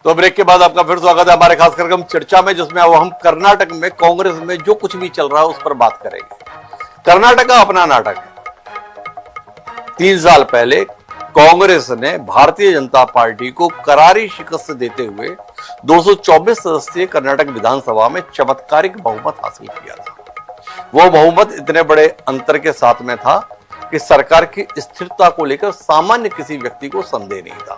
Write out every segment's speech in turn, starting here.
तो ब्रेक के बाद आपका फिर स्वागत है हमारे खास कार्यक्रम चर्चा में, जिसमें अब हम कर्नाटक में कांग्रेस में जो कुछ भी चल रहा है उस पर बात करेंगे। कर्नाटक का अपना नाटक है। 3 साल पहले कांग्रेस ने भारतीय जनता पार्टी को करारी शिकस्त देते हुए 224 सदस्यीय कर्नाटक विधानसभा में चमत्कारिक बहुमत हासिल किया था। वो बहुमत इतने बड़े अंतर के साथ में था कि सरकार की स्थिरता को लेकर सामान्य किसी व्यक्ति को संदेह नहीं था।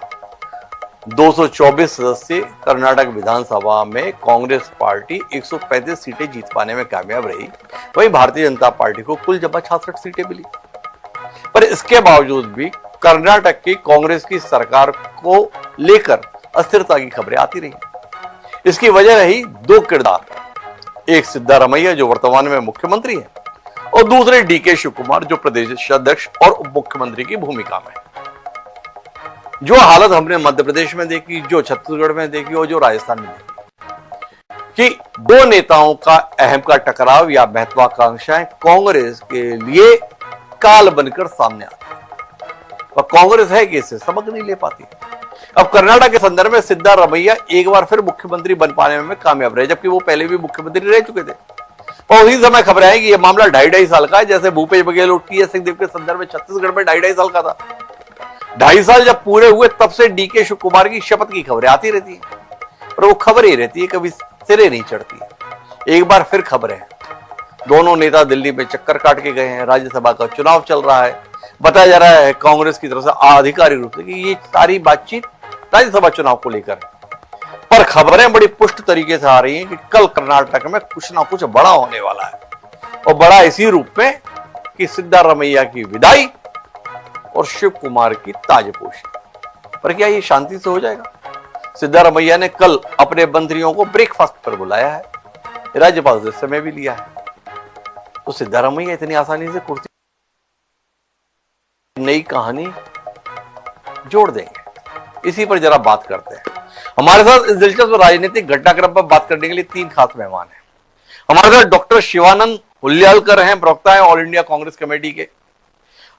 224 सदस्य कर्नाटक विधानसभा में कांग्रेस पार्टी 135 सीटें जीत पाने में कामयाब रही। वहीं भारतीय जनता पार्टी को कुल जमा 66 सीटें मिली। पर इसके बावजूद भी कर्नाटक की कांग्रेस की सरकार को लेकर अस्थिरता की खबरें आती रही। इसकी वजह रही 2 किरदार, एक सिद्धारमैया जो वर्तमान में मुख्यमंत्री है, और दूसरे डीके शिव कुमार जो प्रदेश अध्यक्ष और उप मुख्यमंत्री की भूमिका में। जो हालत हमने मध्य प्रदेश में देखी, जो छत्तीसगढ़ में देखी और जो राजस्थान में देखी कि 2 नेताओं का अहम का टकराव या महत्वाकांक्षाएं कांग्रेस के लिए काल बनकर सामने आती है और कांग्रेस है कि इससे सबक नहीं ले पाती। अब कर्नाटक के संदर्भ में सिद्धारमैया एक बार फिर मुख्यमंत्री बन पाने में कामयाब रहे, जबकि वो पहले भी मुख्यमंत्री रह चुके थे। और उसी समय खबरें आई कि यह मामला 2.5 साल का है, जैसे भूपेश बघेल और टीएस सिंहदेव के संदर्भ में छत्तीसगढ़ में 2.5 साल का था। 2.5 साल जब पूरे हुए तब से डीके शिव कुमार की शपथ की खबरें आती रहती है, पर वो खबरें ही रहती है, कभी सिरे नहीं चढ़ती। एक बार फिर खबरें, दोनों नेता दिल्ली में चक्कर काट के गए हैं। राज्यसभा का चुनाव चल रहा है। बताया जा रहा है कांग्रेस की तरफ से आधिकारिक रूप से कि ये सारी बातचीत राज्यसभा चुनाव को लेकर, पर खबरें बड़ी पुष्ट तरीके से आ रही हैं कि कल कर्नाटक में कुछ ना कुछ बड़ा होने वाला है, और बड़ा इसी रूप में कि सिद्धारमैया की विदाई और शिव कुमार की ताजपोशी। पर क्या ये शांति से हो जाएगा? सिद्धारमैया ने कल अपने मंत्रियों को ब्रेकफास्ट पर बुलाया है, राज्यपाल से समय भी लिया है। तो सिद्धारमैया इतनी आसानी से कुर्सी नई कहानी जोड़ देंगे? इसी पर जरा बात करते हैं। हमारे साथ इस दिलचस्प राजनीतिक घटनाक्रम पर बात करने के लिए 3 खास मेहमान हैं। हमारे साथ डॉक्टर शिवानंद हुल्यालकर हैं, प्रवक्ता हैं ऑल इंडिया कांग्रेस कमेटी के।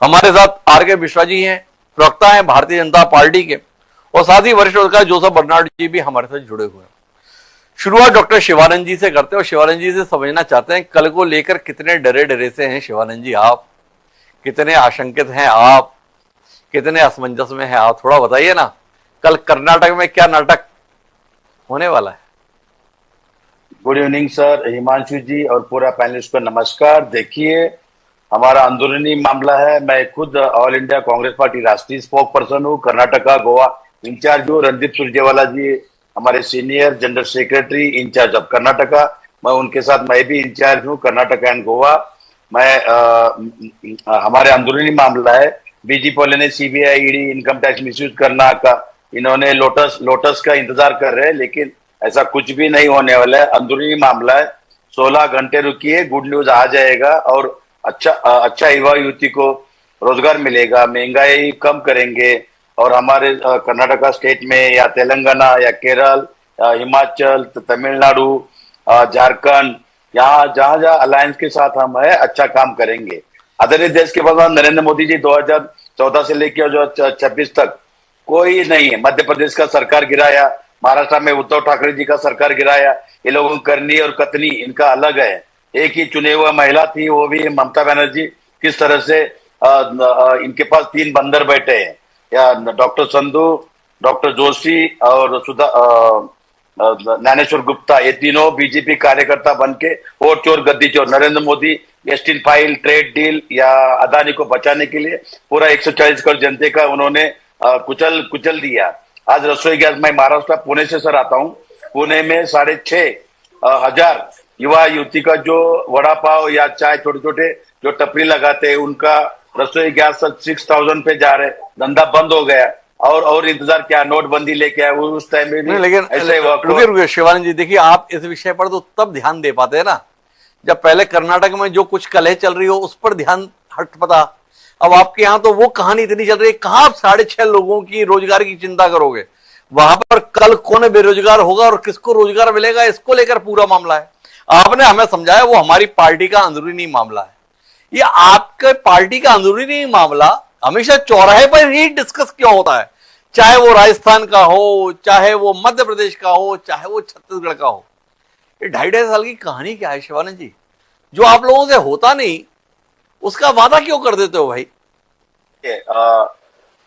हमारे साथ आर के मिश्रा जी हैं, प्रवक्ता हैं भारतीय जनता पार्टी के, और साथ ही वरिष्ठ पत्रकार जोसेफ बर्नार्ड जी भी हमारे साथ जुड़े हुए हैं। शुरुआत डॉक्टर शिवानंद जी से करते हैं और शिवानंद जी से समझना चाहते हैं कल को लेकर कितने डरे से हैं शिवानंद जी आप, कितने आशंकित हैं आप, कितने असमंजस में हैं आप, थोड़ा बताइए ना। कल कर्नाटक में क्या नाटक होने वाला है? गुड इवनिंग सर, हिमांशु जी और पूरा पैनलिस्ट को नमस्कार। देखिए, हमारा अंदरूनी मामला है। मैं खुद ऑल इंडिया कांग्रेस पार्टी राष्ट्रीय स्पोक पर्सन हूँ, कर्नाटका गोवा इंचार्ज हूँ। रणदीप सुरजेवाला जी हमारे senior general secretary incharge of Karnataka, मैं उनके साथ मैं भी इंचार्ज हूँ कर्नाटका एंड गोवा। हमारे अंदरूनी मामला है, बीजेपी वाले ने CBI ED income tax misuse करना का, इन्होंने लोटस का इंतजार कर रहे हैं, लेकिन ऐसा कुछ भी नहीं होने वाला है। अंदरूनी मामला है, 16 घंटे रुकिए, गुड न्यूज आ जाएगा और अच्छा युवा युवती को रोजगार मिलेगा, महंगाई कम करेंगे। और हमारे कर्नाटका स्टेट में या तेलंगाना या केरल, हिमाचल, तमिलनाडु, झारखंड, यहाँ जहां अलायंस के साथ हम है अच्छा काम करेंगे। आदरणीय देश के प्रधान नरेंद्र मोदी जी 2014 से लेकर 2026 तक कोई नहीं है। मध्य प्रदेश का सरकार गिराया, महाराष्ट्र में उद्धव ठाकरे जी का सरकार गिराया। ये लोगों की करनी और कथनी इनका अलग है। एक ही चुने हुआ महिला थी, वो भी ममता बनर्जी। किस तरह से इनके पास 3 बंदर बैठे हैं, या डॉक्टर संधू, डॉक्टर जोशी और ज्ञानेश्वर गुप्ता, ये तीनों बीजेपी कार्यकर्ता बनके वोट चोर गद्दी चोर, Narendra Modi Epstein file trade deal या अदानी को बचाने के लिए पूरा 140 करोड़ जनते का उन्होंने कुचल दिया। आज रसोई गैस, मैं महाराष्ट्र पुणे से सर आता हूँ, पुणे में 6,500 युवा युवती का जो वड़ा पाव या चाय छोटे छोटे जो टपरी लगाते हैं, उनका रसोई गैस 6000 पे जा रहे, धंधा बंद हो गया। और इंतजार क्या, नोटबंदी लेके आए उस टाइम में भी। लेकिन रुकिए शिवानंद जी, देखिए आप इस विषय पर तो तब ध्यान दे पाते हैं ना जब पहले कर्नाटक में जो कुछ कलह चल रही हो उस पर ध्यान हट पता। अब आपके यहाँ तो वो कहानी इतनी चल रही है, कहाँ आप 6.5 लोगों की रोजगार की चिंता करोगे? वहां पर कल कौन बेरोजगार होगा और किसको रोजगार मिलेगा, इसको लेकर पूरा मामला है। आपने हमें समझाया वो हमारी पार्टी का अंदरूनी मामला है। ये आपके पार्टी का अंदरूनी मामला हमेशा चौराहे पर ही डिस्कस क्यों होता है? चाहे वो राजस्थान का हो, चाहे वो मध्य प्रदेश का हो, चाहे वो छत्तीसगढ़ का हो। ये 2.5 साल की कहानी क्या है शिवानंद जी? जो आप लोगों से होता नहीं उसका वादा क्यों कर देते हो भाई?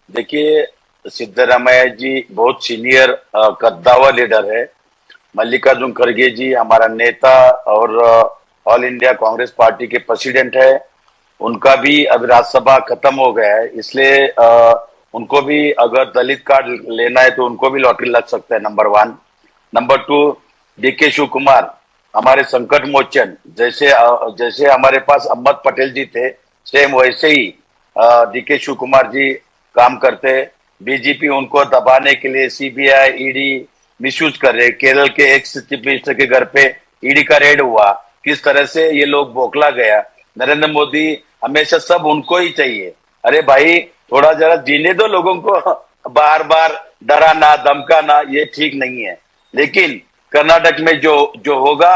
देखिए, सिद्धरामैया जी बहुत सीनियर कद्दावर लीडर है। मल्लिकार्जुन खड़गे जी हमारा नेता और ऑल इंडिया कांग्रेस पार्टी के प्रेसिडेंट है। उनका भी अब राज्यसभा खत्म हो गया है, इसलिए उनको भी अगर दलित कार्ड लेना है तो उनको भी लॉटरी लग सकता है, number 1। Number 2, DK Shivakumar हमारे संकट मोचन, जैसे हमारे पास अहमद पटेल जी थे, सेम वैसे ही डीके शिव कुमार जी काम करते। बीजेपी उनको दबाने के लिए सीबीआई ईडी मिसयूज कर रहे। केरल के एक्स चीफ मिनिस्टर के घर पे ईडी का रेड हुआ, किस तरह से ये लोग बौखला गया। नरेंद्र मोदी हमेशा सब उनको ही चाहिए। अरे भाई, थोड़ा जरा जीने दो लोगों को, बार बार डराना धमकाना ये ठीक नहीं है। लेकिन कर्नाटक में जो होगा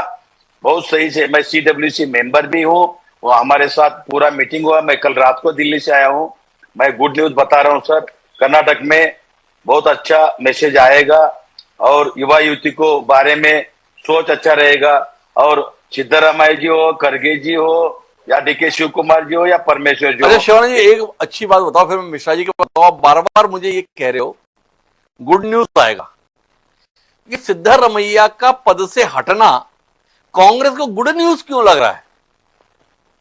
बहुत सही से। मैं सीडब्ल्यूसी मेंबर भी हूँ, वो हमारे साथ पूरा मीटिंग हुआ। मैं कल रात को दिल्ली से आया हूँ। मैं गुड न्यूज बता रहा हूँ सर, कर्नाटक में बहुत अच्छा मैसेज आएगा और युवा युवती को बारे में सोच अच्छा रहेगा। और सिद्धरामैया जी हो, खड़गे जी हो, या डीके शिव कुमार जी हो, या परमेश्वर जी हो। अच्छा शिवानंद जी, एक अच्छी बात बताओ, फिर मैं मिश्रा जी के बताओ। आप बार बार मुझे ये कह रहे हो गुड न्यूज आएगा, कि सिद्धरामैया का पद से हटना कांग्रेस को गुड न्यूज क्यों लग रहा है?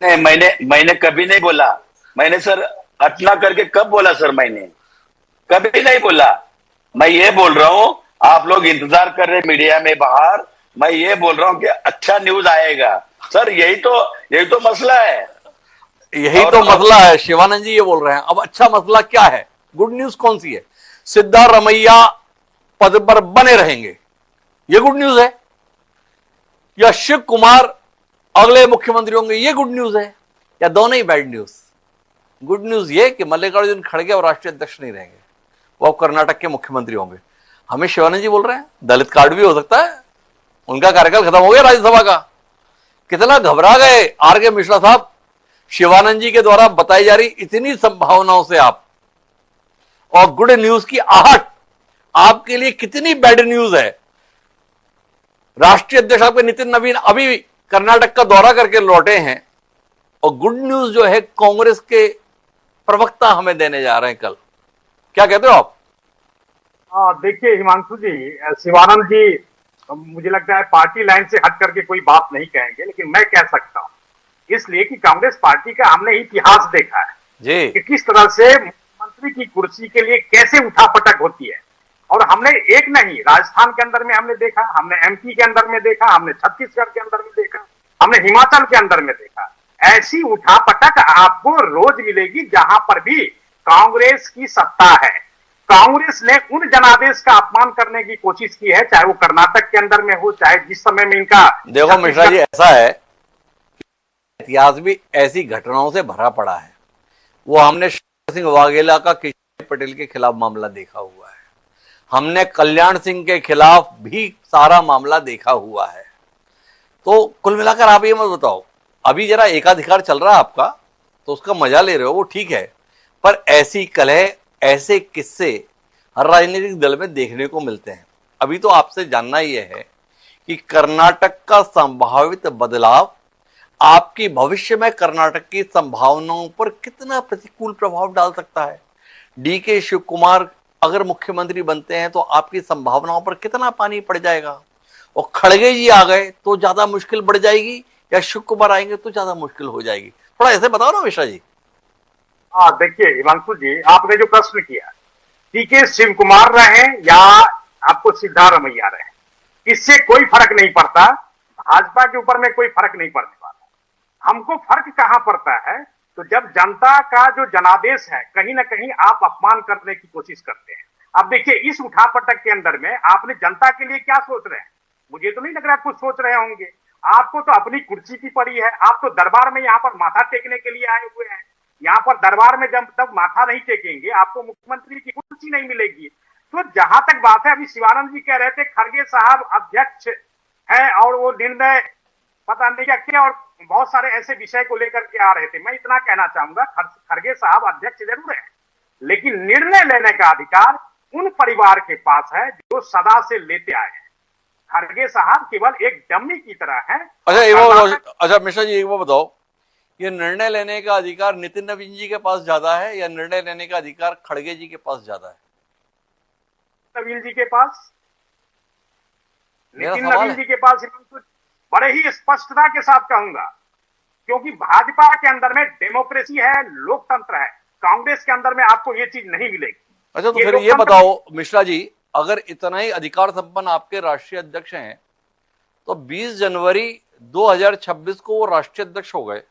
नहीं, मैंने कभी नहीं बोला। मैंने सर हटना करके कब बोला सर? मैंने कभी नहीं बोला। मैं ये बोल रहा हूँ, आप लोग इंतजार कर रहे मीडिया में बाहर, मैं ये बोल रहा हूँ कि अच्छा न्यूज आएगा सर। यही तो मसला है। यही तो मसला है। शिवानंद जी ये बोल रहे हैं, अब अच्छा मसला क्या है? गुड न्यूज कौन सी है? सिद्धरामैया पद पर बने रहेंगे, ये गुड न्यूज है? या शिव कुमार अगले मुख्यमंत्री होंगे, ये गुड न्यूज है? या दोनों ही बैड न्यूज? गुड न्यूज ये कि मल्लिकार्जुन खड़गे और राष्ट्रीय अध्यक्ष नहीं रहेंगे, वो अब कर्नाटक के मुख्यमंत्री होंगे। हमें शिवानंद जी बोल रहे हैं दलित कार्ड भी हो सकता है, उनका कार्यकाल खत्म हो गया राज्यसभा का। कितना घबरा गए आर के मिश्रा साहब, शिवानंद जी के द्वारा बताई जा रही इतनी संभावनाओं से आप, और गुड न्यूज की आहट आपके लिए कितनी बैड न्यूज है। राष्ट्रीय अध्यक्ष आपके नितिन नवीन अभी कर्नाटक का दौरा करके लौटे हैं, और गुड न्यूज जो है कांग्रेस के प्रवक्ता हमें देने जा रहे हैं कल। क्या कहते हो आप? देखिए हिमांशु जी, शिवानंद जी मुझे लगता है पार्टी लाइन से हट करके कोई बात नहीं कहेंगे, लेकिन मैं कह सकता हूं इसलिए कि कांग्रेस पार्टी का हमने इतिहास देखा है जी, कि किस तरह से मुख्यमंत्री की कुर्सी के लिए कैसे उठापटक होती है। और हमने एक नहीं, राजस्थान के अंदर में हमने देखा, हमने एमपी के अंदर में देखा, हमने छत्तीसगढ़ के अंदर में देखा, हमने हिमाचल के अंदर में देखा। ऐसी उठापटक आपको रोज मिलेगी जहां पर भी कांग्रेस की सत्ता है। कांग्रेस ने उन जनादेश का अपमान करने की कोशिश की है, चाहे वो कर्नाटक के अंदर में हो, चाहे जिस समय में इनका। देखो मिश्रा जी, ऐसा है इतिहास भी ऐसी घटनाओं से भरा पड़ा है। वो हमने सिंह वाघेला का केशव पटेल के खिलाफ मामला देखा हुआ है, हमने कल्याण सिंह के खिलाफ भी सारा मामला देखा हुआ है। तो कुल मिलाकर आप ये मत बताओ, अभी जरा एकाधिकार चल रहा है आपका तो उसका मजा ले रहे हो, वो ठीक है, पर ऐसी कलह, ऐसे किस्से हर राजनीतिक दल में देखने को मिलते हैं। अभी तो आपसे जानना यह है कि कर्नाटक का संभावित बदलाव आपकी भविष्य में कर्नाटक की संभावनाओं पर कितना प्रतिकूल प्रभाव डाल सकता है। डीके शिव कुमार अगर मुख्यमंत्री बनते हैं तो आपकी संभावनाओं पर कितना पानी पड़ जाएगा, और खड़गे जी आ गए तो ज्यादा मुश्किल बढ़ जाएगी, या शिव कुमार आएंगे तो ज्यादा मुश्किल हो जाएगी? थोड़ा ऐसे बताओ ना मिश्रा जी। देखिए हिमांशु जी, आपने जो प्रश्न किया, डीके शिव कुमार रहे या आपको सिद्धारमैया रहे, इससे कोई फर्क नहीं पड़ता। भाजपा के ऊपर में कोई फर्क नहीं पड़ने वाला। हमको फर्क कहां पड़ता है, तो जब जनता का जो जनादेश है कहीं ना कहीं आप अपमान करने की कोशिश करते हैं। अब देखिए, इस उठापटक के अंदर में आपने जनता के लिए क्या सोच रहे हैं? मुझे तो नहीं लग रहा कुछ सोच रहे होंगे। आपको तो अपनी कुर्सी की पड़ी है, आप तो दरबार में यहाँ पर माथा टेकने के लिए आए हुए हैं। यहाँ पर दरबार में जब तक माथा नहीं टेकेंगे आपको मुख्यमंत्री की कुर्सी नहीं मिलेगी। तो जहां तक बात है, अभी शिवानंद जी कह रहे थे खड़गे साहब अध्यक्ष है और वो निर्णय पता नहीं क्या किया, और बहुत सारे ऐसे विषय को लेकर के आ रहे थे। मैं इतना कहना चाहूंगा, खड़गे साहब अध्यक्ष जरूर है, लेकिन निर्णय लेने का अधिकार उन परिवार के पास है जो सदा से लेते आए हैं। खड़गे साहब केवल एक डमी की तरह है। अच्छा मिश्रा जी, एक वो बताओ, ये निर्णय लेने का अधिकार नितिन नवीन जी के पास ज्यादा है या निर्णय लेने का अधिकार खड़गे जी के पास ज्यादा है? नवीन जी के पास, मेरा नितिन सवाल नवीन है। जी के पास बड़े ही स्पष्टता के साथ कहूंगा, क्योंकि भाजपा के अंदर में डेमोक्रेसी है, लोकतंत्र है। कांग्रेस के अंदर में आपको ये चीज नहीं मिलेगी। अच्छा, तो फिर ये बताओ मिश्रा जी, अगर इतना ही अधिकार संपन्न आपके राष्ट्रीय अध्यक्ष हैं तो 20 जनवरी 2026 को वो राष्ट्रीय अध्यक्ष हो गए।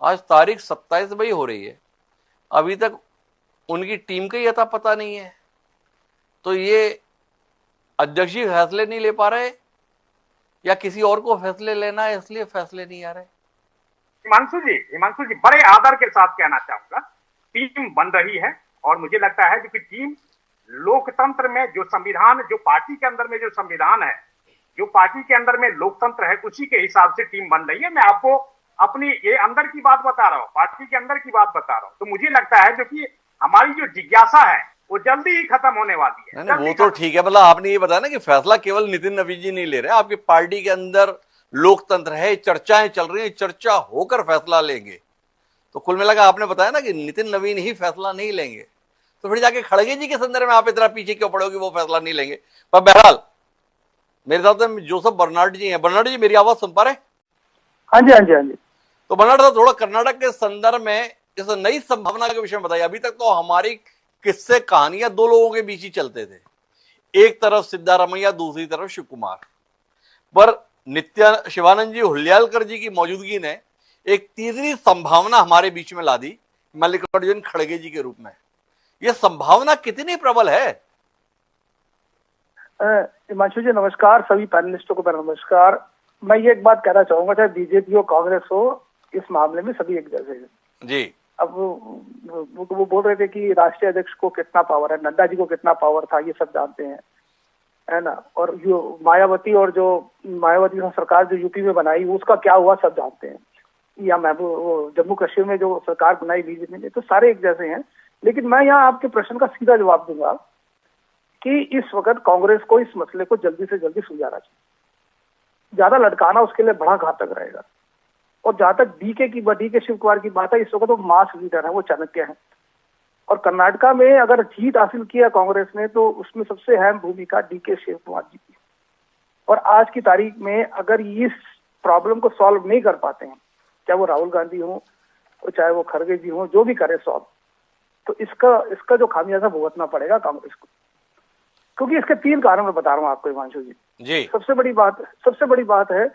आज तारीख 27 मई हो रही है, अभी तक उनकी टीम का ही अता पता नहीं है। तो ये अध्यक्ष जी फैसले नहीं ले पा रहे या किसी और को फैसले लेना है इसलिए फैसले नहीं आ रहे? हिमांशु जी बड़े आदर के साथ कहना चाहूंगा, टीम बन रही है और मुझे लगता है कि टीम लोकतंत्र में जो संविधान, जो पार्टी के अंदर में जो संविधान है, जो पार्टी के अंदर में लोकतंत्र है, उसी के हिसाब से टीम बन रही है। मैं आपको अपनी ये अंदर की बात बता रहा हूँ, पार्टी के अंदर की बात बता रहा हूँ। तो मुझे लगता है जो कि हमारी जो जिज्ञासा है वो जल्दी ही खत्म होने वाली है। नहीं, वो तो ठीक है, मतलब आपने ये बताया ना कि फैसला केवल नितिन नवीन जी नहीं ले रहे, आपकी पार्टी के अंदर लोकतंत्र है, चर्चाएं चल रही है, चर्चा होकर फैसला लेंगे। तो कुल मिलाकर आपने बताया ना कि नितिन नवीन ही फैसला नहीं लेंगे, तो फिर जाके खड़गे जी के संदर्भ में आप इतना पीछे क्यों पड़े हो कि वो फैसला नहीं लेंगे? पर बहरहाल मेरे साथ में जोसेफ बर्नार्ड जी हैं। बर्नार्ड जी, मेरी आवाज सुन पा रहे? हाँ जी, हाँ जी, हाँ जी। तो बर्नार्ड साहब, थोड़ा कर्नाटक के संदर्भ में इस नई संभावना के विषय में बताइए। अभी तक तो हमारी किस्से कहानियां दो लोगों के बीच ही चलते थे, एक तरफ सिद्धारमैया, दूसरी तरफ शिव कुमार। पर शिवानंद जी हुल्यालकर जी की मौजूदगी ने एक तीसरी संभावना हमारे बीच में ला दी, मल्लिकार्जुन खड़गे जी के रूप में। यह संभावना कितनी प्रबल है? हिमांशु जी नमस्कार, सभी पैनलिस्टों को मेरा नमस्कार। मैं ये एक बात कहना चाहूंगा, चाहे बीजेपी हो कांग्रेस हो, इस मामले में सभी एक जैसे हैं जी। अब वो बोल रहे थे कि राष्ट्रीय अध्यक्ष को कितना पावर है, नड्डा जी को कितना पावर था, ये सब जानते हैं, है ना। और जो मायावती सरकार जो यूपी में बनाई उसका क्या हुआ सब जानते हैं, या मैं वो जम्मू कश्मीर में जो सरकार बनाई बीजेपी ने, तो सारे एक जैसे हैं। लेकिन मैं यहाँ आपके प्रश्न का सीधा जवाब दूंगा कि इस वक्त कांग्रेस को इस मसले को जल्दी से जल्दी सुलझाना चाहिए। ज्यादा लटकाना उसके लिए बड़ा घातक रहेगा। और जहां तक डीके शिव कुमार की बात है, इस वक्त वो मास लीडर है, वो चाणक्य है। और कर्नाटका में अगर जीत हासिल किया कांग्रेस ने तो उसमें सबसे अहम भूमिका डीके शिव कुमार जी की। और आज की तारीख में अगर इस प्रॉब्लम को सॉल्व नहीं कर पाते हैं, चाहे वो राहुल गांधी हो और चाहे वो खड़गे जी हो, जो भी करे सॉल्व, तो इसका जो खामियाजा भुगतना पड़ेगा कांग्रेस को। क्योंकि इसके 3 कारण मैं बता रहा हूँ आपको हिमांशु जी। सबसे बड़ी बात है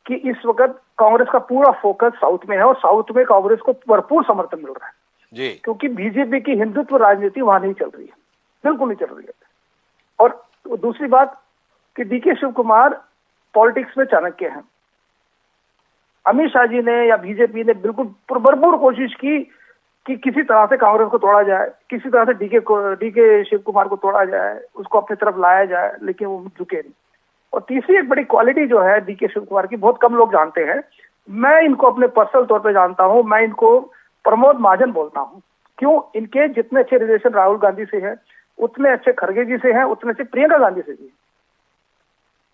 कि इस वक्त कांग्रेस का पूरा फोकस साउथ में है और साउथ में कांग्रेस को भरपूर समर्थन मिल रहा है जी। क्योंकि बीजेपी की हिंदुत्व राजनीति वहां नहीं चल रही है, बिल्कुल नहीं चल रही है। और दूसरी बात कि डीके शिव कुमार पॉलिटिक्स में चाणक्य हैं। अमित शाह जी ने या बीजेपी ने बिल्कुल भरपूर कोशिश की कि किसी तरह से कांग्रेस को तोड़ा जाए, किसी तरह से डीके शिव कुमार को तोड़ा जाए, उसको अपनी तरफ लाया जाए, लेकिन वो झुके नहीं। और तीसरी एक बड़ी क्वालिटी जो है डीके शिव कुमार की, बहुत कम लोग जानते हैं, मैं इनको अपने पर्सनल तौर पे जानता हूं, मैं इनको प्रमोद महाजन बोलता हूं। क्यों? इनके जितने अच्छे रिलेशन राहुल गांधी से हैं, उतने अच्छे खड़गे जी से हैं, उतने अच्छे प्रियंका गांधी से भी।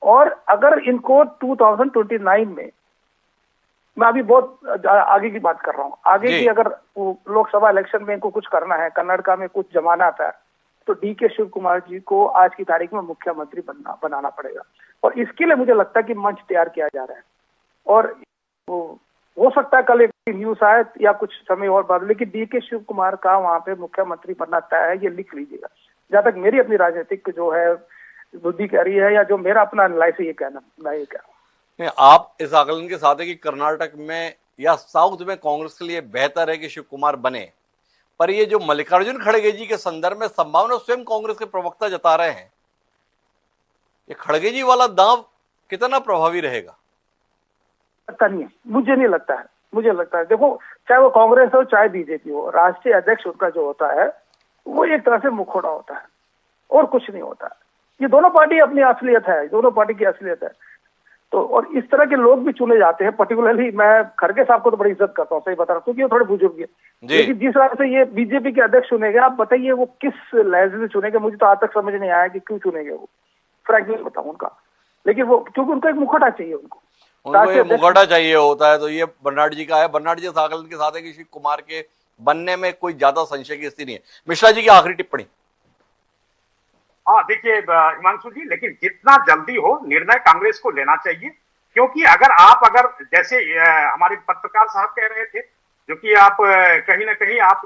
और अगर इनको 2029 में, मैं अभी बहुत आगे की बात कर रहा हूँ, आगे की अगर लोकसभा इलेक्शन में इनको कुछ करना है, कर्नाटका में कुछ जमाना आता है, तो डीके शिव कुमार जी को आज की तारीख में मुख्यमंत्री बनाना पड़ेगा। और इसके लिए मुझे लगता है कि मंच तैयार किया जा रहा है। और हो सकता है कल एक न्यूज आए या कुछ समय और बाद, लेकिन डीके शिव कुमार का वहां पे मुख्यमंत्री बनना तय है, ये लिख लीजिएगा। जहां तक मेरी अपनी राजनीतिक जो है बुद्धि कह रही है, या जो मेरा अपना एनालाइसिस ये कहना, मैं ये कह रहा हूँ। आप इस आकलन के साथ है कि कर्नाटक में या साउथ में कांग्रेस के लिए बेहतर है कि शिव कुमार बने, पर ये जो मल्लिकार्जुन खड़गे जी के संदर्भ में संभावना स्वयं कांग्रेस के प्रवक्ता जता रहे हैं, ये खड़गे जी वाला दांव कितना प्रभावी रहेगा? पता नहीं है, मुझे नहीं लगता है। मुझे लगता है देखो, चाहे वो कांग्रेस हो चाहे बीजेपी हो, राष्ट्रीय अध्यक्ष उनका जो होता है वो एक तरह से मुखौटा होता है और कुछ नहीं होता। ये दोनों पार्टी अपनी असलियत है, दोनों पार्टी की असलियत है। तो और इस तरह के लोग भी चुने जाते हैं। पर्टिकुलरली मैं खड़गे साहब को तो बड़ी इज्जत करता हूँ, सही बता रहा हूँ, क्योंकि वो थोड़े बुजुर्ग हैं। लेकिन जिस तरह से ये बीजेपी के अध्यक्ष चुने गए, आप बताइए वो किस लहजे से चुने गए? मुझे तो आज तक समझ नहीं आया कि क्यों चुने गए वो, फ्रैंकली बताऊं उनका। लेकिन वो क्योंकि उनको एक मुखौटा चाहिए, उनको ये मुखौटा चाहिए होता है, तो ये बर्नाड जी का है। बर्नाड जी इस आकलन के साथ है कि शिव कुमार के बनने में कोई ज्यादा संशय की स्थिति नहीं है। मिश्रा जी की आखिरी टिप्पणी। हाँ देखिए हिमांशु जी, लेकिन जितना जल्दी हो निर्णय कांग्रेस को लेना चाहिए, क्योंकि अगर जैसे हमारे पत्रकार साहब कह रहे थे, जो कि आप कहीं ना कहीं आप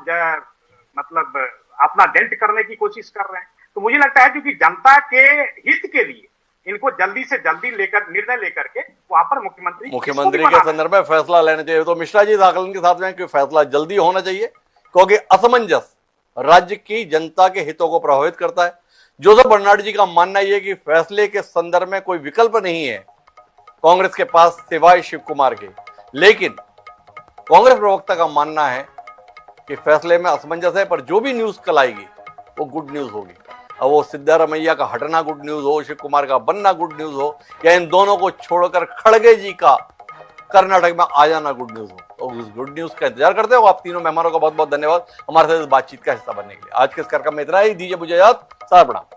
मतलब अपना डेंट करने की कोशिश कर रहे हैं, तो मुझे लगता है क्योंकि जनता के हित के लिए इनको जल्दी से जल्दी निर्णय लेकर के वहां पर मुख्यमंत्री के संदर्भ में फैसला लेना चाहिए। तो मिश्रा जी इस आकलन के साथ में कि फैसला जल्दी होना चाहिए, क्योंकि असमंजस राज्य की जनता के हितों को प्रभावित करता है। जोसेफ बर्नाड जी का मानना यह कि फैसले के संदर्भ में कोई विकल्प नहीं है कांग्रेस के पास सिवाय शिव कुमार के। लेकिन कांग्रेस प्रवक्ता का मानना है कि फैसले में असमंजस है, पर जो भी न्यूज कल आएगी वो गुड न्यूज होगी। अब वो सिद्धारमैया का हटना गुड न्यूज हो, शिव कुमार का बनना गुड न्यूज हो, या इन दोनों को छोड़कर खड़गे जी का कर्नाटक में आ जाना गुड न्यूज हो, तो उस गुड न्यूज का इंतजार करते हो। आप तीनों मेहमानों का बहुत बहुत धन्यवाद हमारे साथ इस बातचीत का हिस्सा बनने के लिए। आज के इस कार्यक्रम में इतना ही। दीजिए मुझे याद, सार प्रणाम।